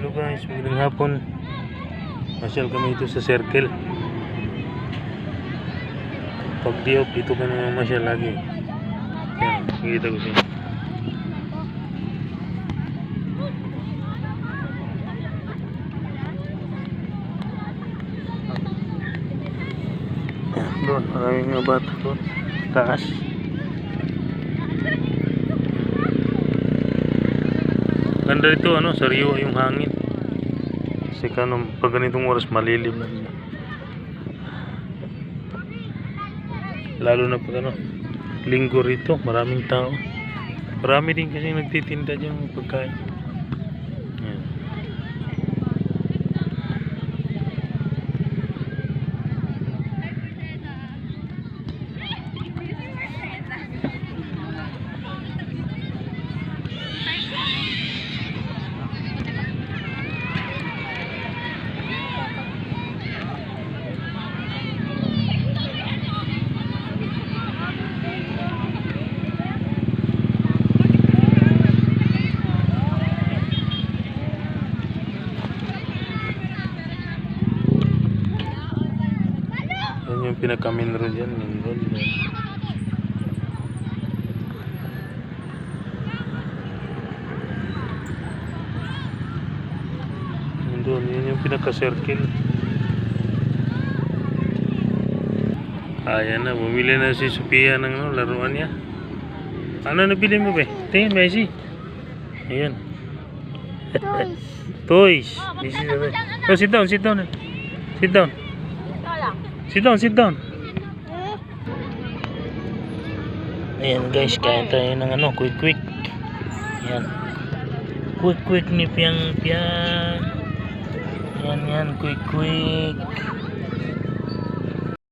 Hello guys, magandang hapon. Masyal kami ito sa circle. Pag di-off, dito ka naman masyal lagi. Yan, makikita ko siya. Yan, doon, maraming mga bata doon. Taas. Ganda rito, sariwa yung hangin. Kasi pag ganitong oras malilim na. Lalo na pag linggo rito, maraming tao. Marami din kasi nagtitinda dyan ng pagkain. Yan. Yan yung pinaka-main road yan, main road yan. Doon, yun yung pinaka-circle. Ayan na, bumili na si Sophia ng laruan niya. Ano nabili mo ba? Tingin, Messi. Ayan. Toys. Oh, sit down, sit down. Sit down. Sit down, sit down. Ayan guys, kaya tayo ng quick. Ayan. Quick ni Piang. Ayan, quick.